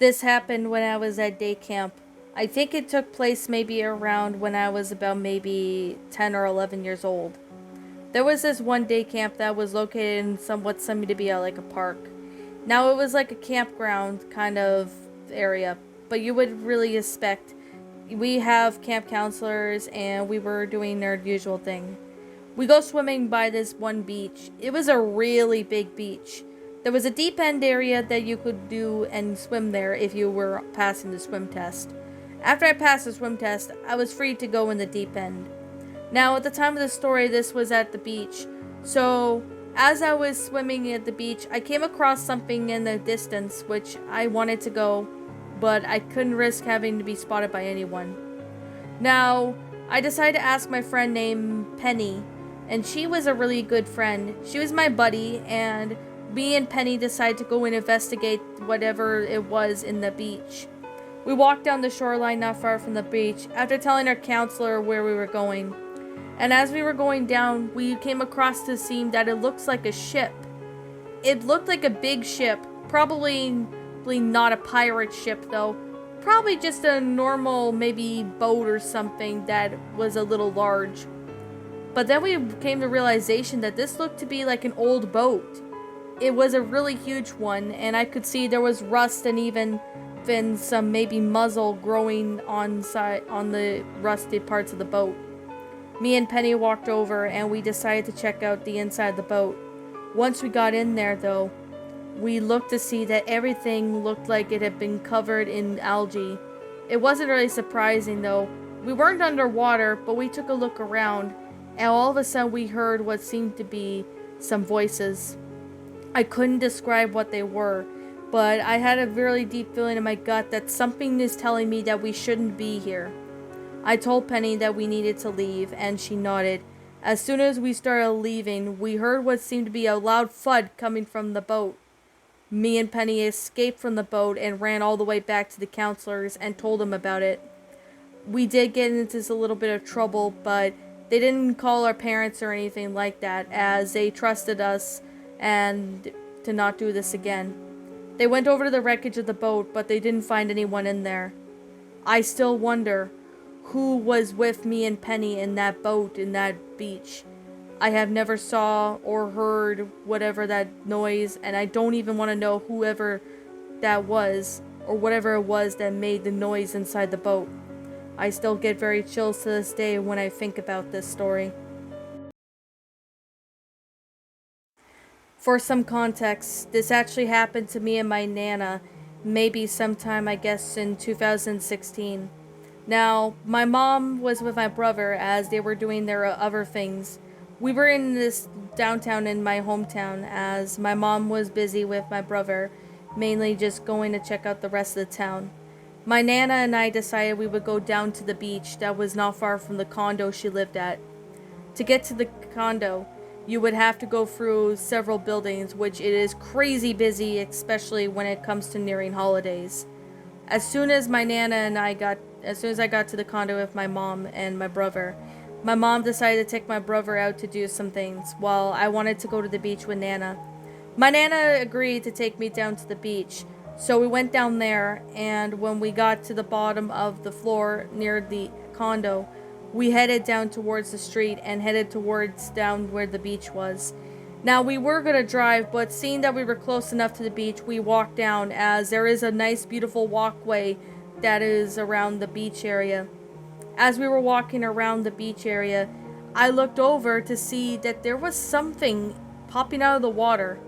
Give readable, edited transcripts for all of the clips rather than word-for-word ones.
This happened when I was at day camp. I think it took place maybe around when I was about maybe 10 or 11 years old. There was this one day camp that was located in somewhat semi to be like a park. Now it was like a campground kind of area, but you would really expect we have camp counselors and we were doing their usual thing. We go swimming by this one beach. It was a really big beach. There was a deep end area that you could do and swim there if you were passing the swim test. After I passed the swim test, I was free to go in the deep end. Now, at the time of the story, this was at the beach. So, as I was swimming at the beach, I came across something in the distance which I wanted to go, but I couldn't risk having to be spotted by anyone. Now, I decided to ask my friend named Penny, and she was a really good friend. She was my buddy, and me and Penny decided to go and investigate whatever it was in the beach. We walked down the shoreline not far from the beach after telling our counselor where we were going. And as we were going down, we came across the scene that it looks like a ship. It looked like a big ship, probably not a pirate ship though. Probably just a normal maybe boat or something that was a little large. But then we came to realization that this looked to be like an old boat. It was a really huge one, and I could see there was rust and even some maybe muzzle growing on the rusted parts of the boat. Me and Penny walked over and we decided to check out the inside of the boat. Once we got in there though, we looked to see that everything looked like it had been covered in algae. It wasn't really surprising though. We weren't underwater, but we took a look around, and all of a sudden we heard what seemed to be some voices. I couldn't describe what they were, but I had a really deep feeling in my gut that something is telling me that we shouldn't be here. I told Penny that we needed to leave, and she nodded. As soon as we started leaving, we heard what seemed to be a loud thud coming from the boat. Me and Penny escaped from the boat and ran all the way back to the counselors and told them about it. We did get into a little bit of trouble, but they didn't call our parents or anything like that, as they trusted us and to not do this again. They went over to the wreckage of the boat, but they didn't find anyone in there. I still wonder who was with me and Penny in that boat in that beach. I have never saw or heard whatever that noise, and I don't even want to know whoever that was or whatever it was that made the noise inside the boat. I still get very chills to this day when I think about this story. For some context, this actually happened to me and my Nana, maybe sometime I guess in 2016. Now, my mom was with my brother as they were doing their other things. We were in this downtown in my hometown as my mom was busy with my brother, mainly just going to check out the rest of the town. My Nana and I decided we would go down to the beach that was not far from the condo she lived at. To get to the condo, you would have to go through several buildings, which it is crazy busy, especially when it comes to nearing holidays. As soon as I got to the condo with my mom and my brother, my mom decided to take my brother out to do some things, while I wanted to go to the beach with Nana. My Nana agreed to take me down to the beach, so we went down there, and when we got to the bottom of the floor near the condo, we headed down towards the street and headed towards down where the beach was. Now, we were going to drive, but seeing that we were close enough to the beach, we walked down, as there is a nice, beautiful walkway that is around the beach area. As we were walking around the beach area, I looked over to see that there was something popping out of the water.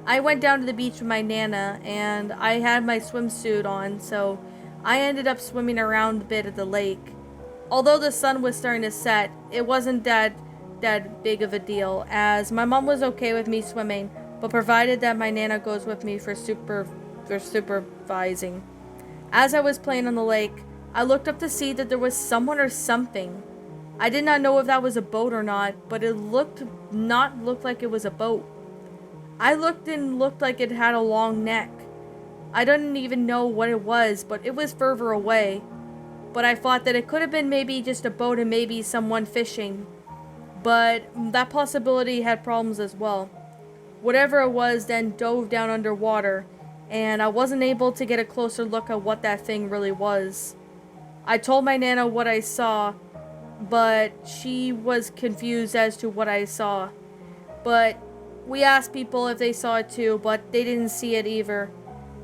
I went down to the beach with my Nana, and I had my swimsuit on, so I ended up swimming around a bit at the lake. Although the sun was starting to set, it wasn't that big of a deal, as my mom was okay with me swimming, but provided that my Nana goes with me for supervising. As I was playing on the lake, I looked up to see that there was someone or something. I did not know if that was a boat or not, but it looked like it was a boat. I looked and looked like it had a long neck. I didn't even know what it was, but it was further away. But I thought that it could have been maybe just a boat and maybe someone fishing. But that possibility had problems as well. Whatever it was then dove down underwater, and I wasn't able to get a closer look at what that thing really was. I told my Nana what I saw, but she was confused as to what I saw. But we asked people if they saw it too, but they didn't see it either.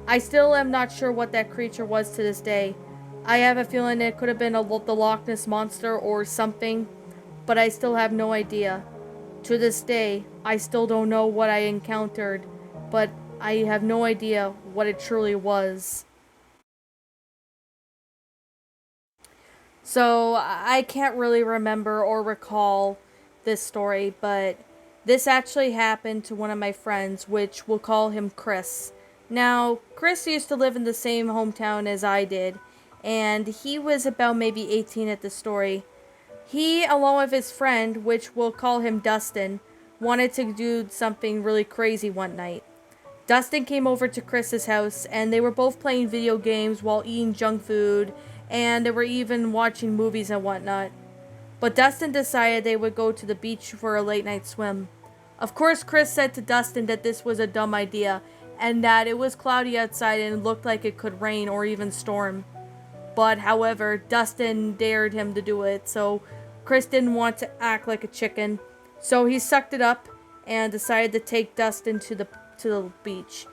I still am not sure what that creature was to this day. I have a feeling it could have been the Loch Ness Monster or something, but I still have no idea. To this day, I still don't know what I encountered, but I have no idea what it truly was. So I can't really remember or recall this story, but this actually happened to one of my friends, which we'll call him Chris. Now, Chris used to live in the same hometown as I did, and he was about maybe 18 at the story. He, along with his friend, which we'll call him Dustin, wanted to do something really crazy one night. Dustin came over to Chris's house, and they were both playing video games while eating junk food, and they were even watching movies and whatnot. But Dustin decided they would go to the beach for a late night swim. Of course, Chris said to Dustin that this was a dumb idea, and that it was cloudy outside and looked like it could rain or even storm. But however, Dustin dared him to do it, so Chris didn't want to act like a chicken. So he sucked it up and decided to take Dustin to the beach.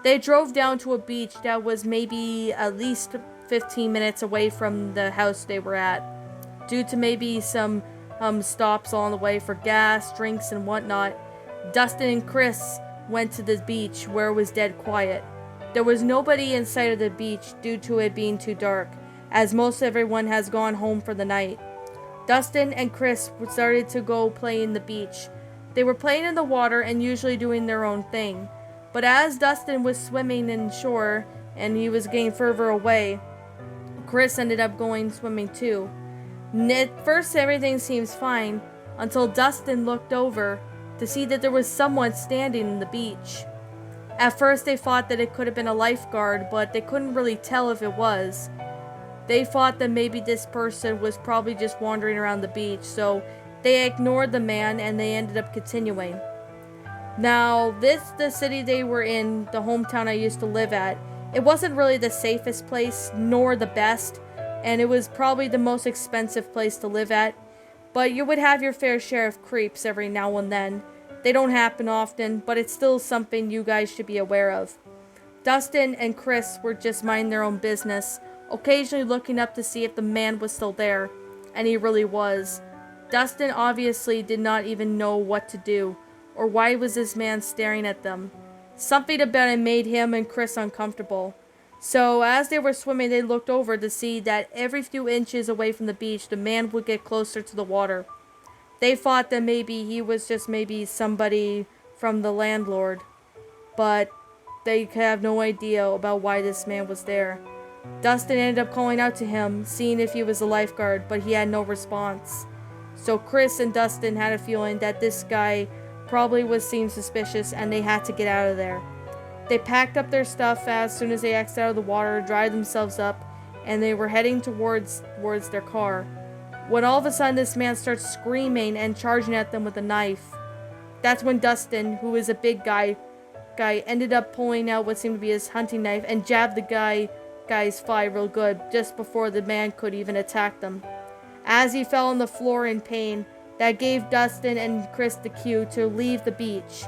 They drove down to a beach that was maybe at least 15 minutes away from the house they were at, due to maybe some stops along the way for gas, drinks, and whatnot. Dustin and Chris went to the beach where it was dead quiet. There was nobody in sight of the beach due to it being too dark, as most everyone has gone home for the night. Dustin and Chris started to go play in the beach. They were playing in the water and usually doing their own thing. But as Dustin was swimming in shore and he was getting further away, Chris ended up going swimming too. At first everything seems fine until Dustin looked over to see that there was someone standing in the beach. At first they thought that it could have been a lifeguard, but they couldn't really tell if it was. They thought that maybe this person was probably just wandering around the beach, so they ignored the man and they ended up continuing. Now, the city they were in, the hometown I used to live at, it wasn't really the safest place, nor the best, and it was probably the most expensive place to live at. But you would have your fair share of creeps every now and then. They don't happen often, but it's still something you guys should be aware of. Dustin and Chris were just minding their own business, occasionally looking up to see if the man was still there, and he really was. Dustin obviously did not even know what to do, or why was this man staring at them. Something about it made him and Chris uncomfortable. So as they were swimming, they looked over to see that every few inches away from the beach, the man would get closer to the water. They thought that maybe he was just maybe somebody from the landlord, but they have no idea about why this man was there. Dustin ended up calling out to him, seeing if he was a lifeguard, but he had no response. So Chris and Dustin had a feeling that this guy probably seemed suspicious and they had to get out of there. They packed up their stuff as soon as they exited out of the water, dried themselves up, and they were heading towards their car, when all of a sudden this man starts screaming and charging at them with a knife. That's when Dustin, who is a big guy, ended up pulling out what seemed to be his hunting knife and jabbed the guy's thigh real good just before the man could even attack them. As he fell on the floor in pain, that gave Dustin and Chris the cue to leave the beach.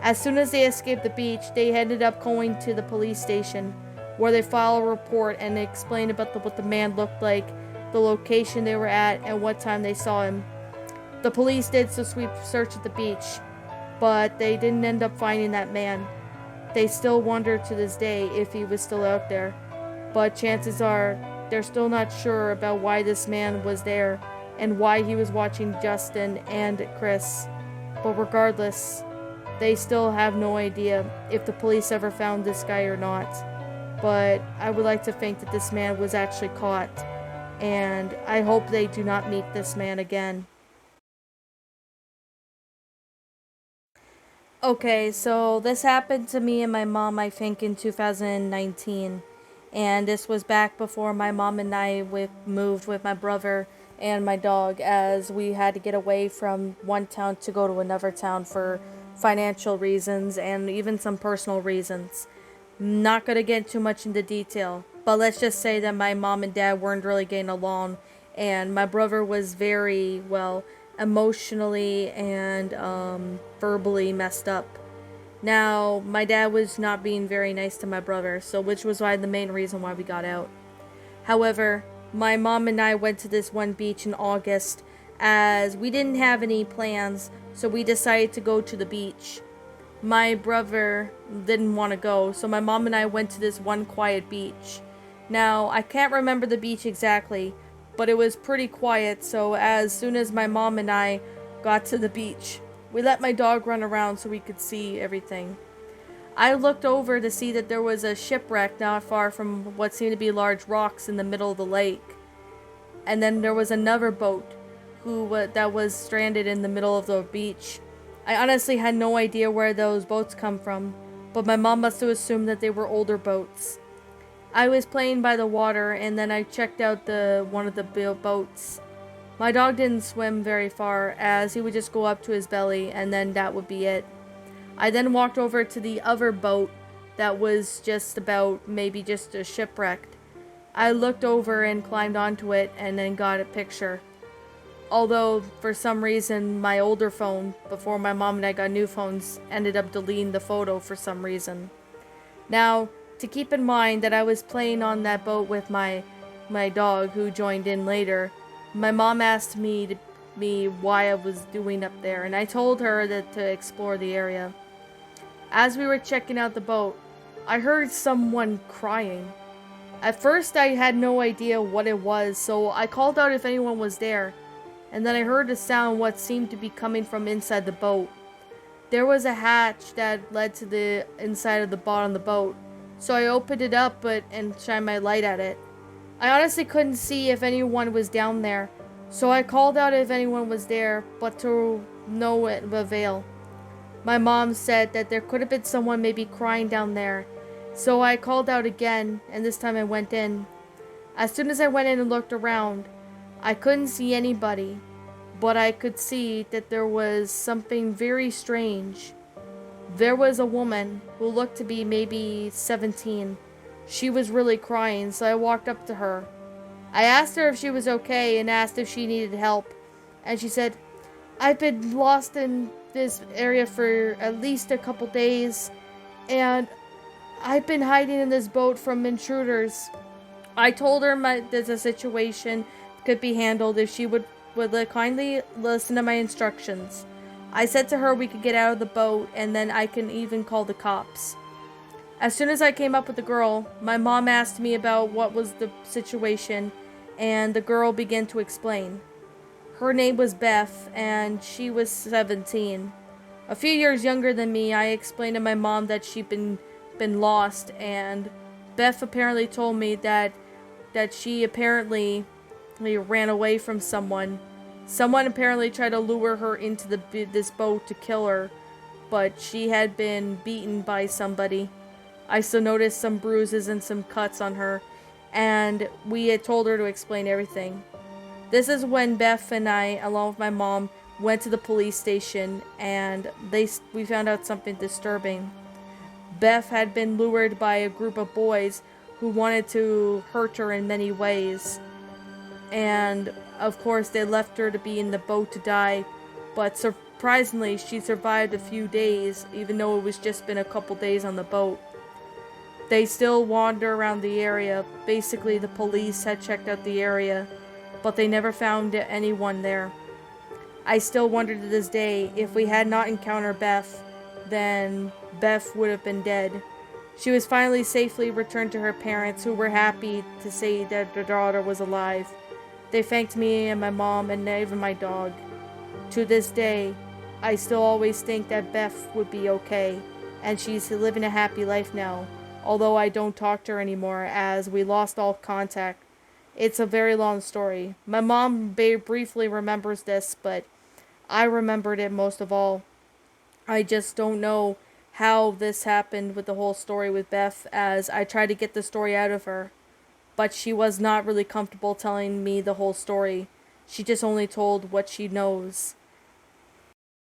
As soon as they escaped the beach, they ended up going to the police station, where they filed a report and explained about what the man looked like, the location they were at, and what time they saw him. The police did a sweep search at the beach, but they didn't end up finding that man. They still wonder to this day if he was still out there, but chances are they're still not sure about why this man was there and why he was watching Justin and Chris. But regardless, they still have no idea if the police ever found this guy or not. But I would like to think that this man was actually caught, and I hope they do not meet this man again. Okay, so this happened to me and my mom, I think, in 2019. And this was back before my mom and I moved with my brother and my dog, as we had to get away from one town to go to another town for financial reasons and even some personal reasons. Not gonna get too much into detail, but let's just say that my mom and dad weren't really getting along, and my brother was very, well, emotionally and verbally messed up. Now, my dad was not being very nice to my brother, so which was why the main reason why we got out. However, my mom and I went to this one beach in August as we didn't have any plans, so we decided to go to the beach. My brother didn't want to go, so my mom and I went to this one quiet beach. Now, I can't remember the beach exactly, but it was pretty quiet, so as soon as my mom and I got to the beach, we let my dog run around so we could see everything. I looked over to see that there was a shipwreck not far from what seemed to be large rocks in the middle of the lake. And then there was another boat that was stranded in the middle of the beach. I honestly had no idea where those boats come from, but my mom must have assumed that they were older boats. I was playing by the water and then I checked out one of the boats. My dog didn't swim very far as he would just go up to his belly and then that would be it. I then walked over to the other boat that was just about maybe just a shipwrecked. I looked over and climbed onto it and then got a picture. Although, for some reason, my older phone, before my mom and I got new phones, ended up deleting the photo for some reason. Now, to keep in mind that I was playing on that boat with my dog who joined in later, my mom asked me why I was doing up there, and I told her that to explore the area. As we were checking out the boat, I heard someone crying. At first, I had no idea what it was, so I called out if anyone was there. And then I heard a sound what seemed to be coming from inside the boat. There was a hatch that led to the inside of the bottom of the boat, so I opened it up and shined my light at it. I honestly couldn't see if anyone was down there, so I called out if anyone was there, but to no avail. My mom said that there could have been someone maybe crying down there, so I called out again, and this time I went in. As soon as I went in and looked around, I couldn't see anybody, but I could see that there was something very strange. There was a woman who looked to be maybe 17. She was really crying, so I walked up to her. I asked her if she was okay and asked if she needed help, and she said, "I've been lost in this area for at least a couple days, and I've been hiding in this boat from intruders." I told her that the situation could be handled if she would kindly listen to my instructions. I said to her we could get out of the boat and then I can even call the cops. As soon as I came up with the girl, my mom asked me about what was the situation and the girl began to explain. Her name was Beth and she was 17. A few years younger than me. I explained to my mom that she'd been lost, and Beth apparently told me that she apparently ran away from someone. Someone apparently tried to lure her into this boat to kill her, but she had been beaten by somebody. I still noticed some bruises and some cuts on her, and we had told her to explain everything. This is when Beth and I, along with my mom, went to the police station, and we found out something disturbing. Beth had been lured by a group of boys who wanted to hurt her in many ways. And, of course, they left her to be in the boat to die, but surprisingly, she survived a few days, even though it was just been a couple days on the boat. They still wander around the area. Basically, the police had checked out the area, but they never found anyone there. I still wonder to this day, if we had not encountered Beth, then Beth would have been dead. She was finally safely returned to her parents, who were happy to say that their daughter was alive. They thanked me and my mom and even my dog. To this day, I still always think that Beth would be okay, and she's living a happy life now, although I don't talk to her anymore as we lost all contact. It's a very long story. My mom briefly remembers this, but I remembered it most of all. I just don't know how this happened with the whole story with Beth, as I tried to get the story out of her, but she was not really comfortable telling me the whole story. She just only told what she knows.